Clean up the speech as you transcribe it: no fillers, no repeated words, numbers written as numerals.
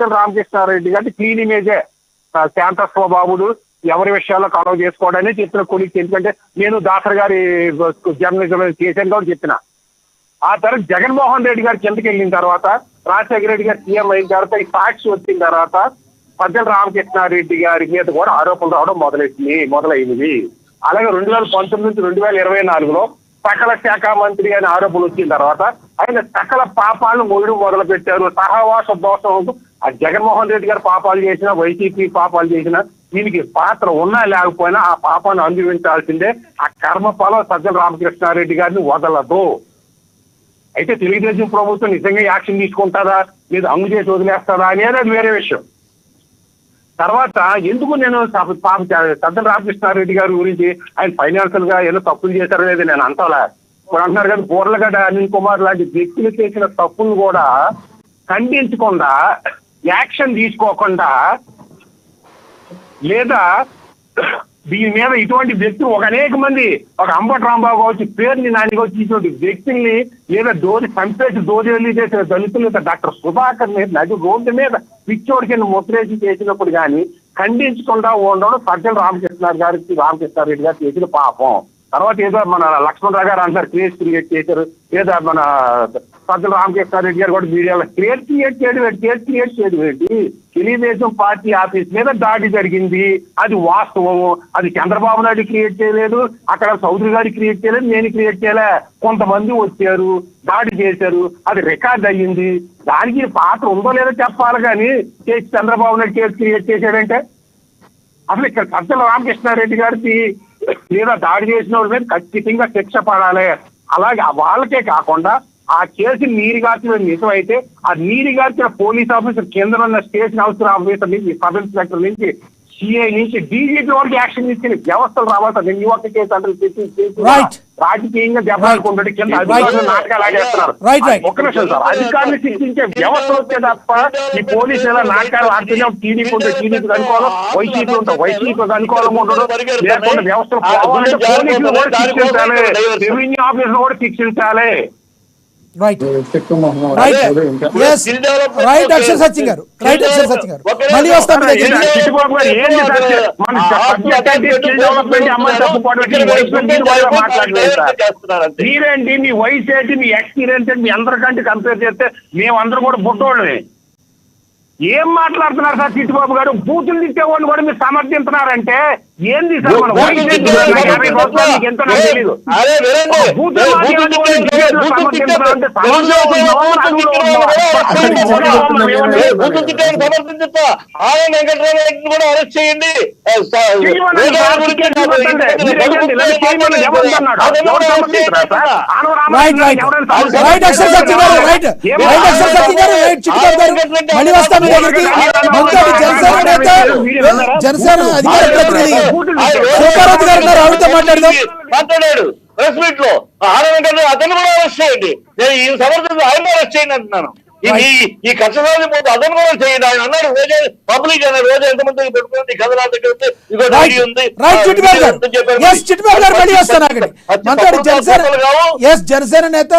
సత్యం రామకృష్ణారెడ్డి గారి క్లీన్ ఇమేజే, శాంత స్వభావుడు, ఎవరి విషయాల్లో కలవ చేసుకోవడానికి చెప్పిన కొలిక్కి. ఎందుకంటే నేను దాసరి గారి జర్నలిజం చేశాను కాబట్టి చెప్పిన. ఆ తర్వాత జగన్మోహన్ రెడ్డి గారు కిందకి వెళ్ళిన తర్వాత, రాజశేఖర రెడ్డి గారు సీఎం అయిన తర్వాత, ఈ సాక్షి వచ్చిన తర్వాత సజ్జల రామకృష్ణారెడ్డి గారి మీద కూడా ఆరోపణలు రావడం మొదలైనవి. అలాగే 2019 నుంచి 2024లో సకల శాఖ మంత్రి అనే ఆరోపణలు వచ్చిన తర్వాత ఆయన సకల పాపాలను మొదలు మొదలు పెట్టారు. సహవాస దోషం, ఆ జగన్మోహన్ రెడ్డి గారు పాపాలు చేసినా, వైసీపీ పాపాలు చేసినా, దీనికి పాత్ర ఉన్నా లేకపోయినా ఆ పాపాన్ని అనుభవించాల్సిందే. ఆ కర్మఫలం సజ్జల రామకృష్ణారెడ్డి గారిని వదలదు. అయితే తెలుగుదేశం ప్రభుత్వం నిజంగా యాక్షన్ తీసుకుంటారా లేదా అమలు చేసి వదిలేస్తారా అనేది అది వేరే విషయం. తర్వాత ఎందుకు నేను సజ్జల రామకృష్ణారెడ్డి గారి గురించి ఆయన ఫైనాన్షియల్ గా ఏదో తప్పులు చేశారో లేదు నేను అంతలా. ఇప్పుడు అంటున్నారు కదా, బోర్లగడ్డ అనిల్ కుమార్ లాంటి వ్యక్తులు చేసిన తప్పులు కూడా ఖండించకుండా, యాక్షన్ తీసుకోకుండా, లేదా దీని మీద ఇటువంటి వ్యక్తులు అనేక మంది, ఒక అంబటి రాంబాబు కావచ్చు, పేరుని నాని కావచ్చు, ఇటువంటి వ్యక్తుల్ని లేదా చంపేసి దోదెల్లి చేసిన దళితులు, డాక్టర్ సుధాకర్ మీద నది రోడ్డు మీద పిచ్చోడి కింద ముద్రేసి చేసినప్పుడు కానీ ఖండించకుండా ఉండడం సజ్జల రామకృష్ణారెడ్డి గారు చేసిన పాపం. తర్వాత ఏదో మన లక్ష్మణరావు గారు అంటారు క్రియేట్ చేశారు, లేదా మన సజ్జల రామకృష్ణారెడ్డి గారు కూడా మీడియాలో క్రియేట్ చేయడం ఏంటి? తెలుగుదేశం పార్టీ ఆఫీస్ మీద దాడి జరిగింది, అది వాస్తవము. అది చంద్రబాబు నాయుడు క్రియేట్ చేయలేదు, అక్కడ చౌదరి గారు క్రియేట్ చేయలేదు, నేను క్రియేట్ చేయలే. కొంతమంది వచ్చారు, దాడి చేశారు, అది రికార్డ్ అయ్యింది. దానికి పాత్ర ఉందో లేదో చెప్పాలి కానీ చంద్రబాబు నాయుడు కేసు క్రియేట్ చేశాడంటే అసలు ఇక్కడ సజ్జల రామకృష్ణారెడ్డి గారికి లేదా దాడి చేసిన వాళ్ళ మీద ఖచ్చితంగా శిక్ష పడాలి. అలాగే వాళ్ళకే కాకుండా ఆ కేసు నీరుగార్చిన నిజమైతే ఆ నీరుగార్చిన పోలీస్ ఆఫీసర్ కింద ఉన్న స్టేషన్ ఆఫీసర్ నుంచి, సబ్ ఇన్స్పెక్టర్ నుంచి, సిఐ నుంచి డీజీపీ వరకు యాక్షన్ తీసుకుని వ్యవస్థలు రావాలి. నీ ఒక్క కేసు అంటే రాజకీయంగా దెబ్బలాడుకుంటే కింద అధికారులు నాటకాలు ఆడేస్తున్నారు. ఒక్క నిమిషం సార్, అధికారులు శిక్షించే వ్యవస్థ వస్తే తప్ప ఈ పోలీసు ఎలా నాటకాలు ఆడుతున్నా టీడీపీ ఉంటే టీడీపీకి అనుకోవాలి, వైసీపీ ఉంటే వైసీపీకి అనుకూలంగా ఉండదు. లేకుండా వ్యవస్థలు పోలీసులు కూడా శిక్షించాలి, రెవెన్యూ ఆఫీసులు కూడా శిక్షించాలి. రైట్ అక్షర సత్యం గారు, మళ్ళీ వస్తాం. మీరేంటి, మీ వయసు ఏంటి, మీ ఎక్స్పీరియన్స్ ఏంటి, మీ అందరికంటే కంపేర్ చేస్తే మేమందరం కూడా బుట్టోళ్ళమే. ఏం మాట్లాడుతున్నారు సార్ చిట్టుబాబు గారు? బూతులు తిట్టేవాడిని కూడా మీరు సమర్థించున్నారంటే ఏంది సార్? మన వయసు ఎంతో నాకు తెలీదు. జనసేన అధికార ప్రతినిధి సూపారావు గారు ఆవిడతో మాట్లాడాడు ప్రెస్ మీట్ లో. అతను కూడా అరెస్ట్ చేయండి, నేను ఈ సమర్థన ఆయన అరెస్ట్ చేయండి అంటున్నాను. ఈ కష్టసాధి పోతే అతను కూడా చేయండి. ఆయన అన్నాడు రోజు పబ్లిక్ అన్నారు, రోజు ఎంతమందికి పెట్టుకుంది కథలా దగ్గర జనసేన నేత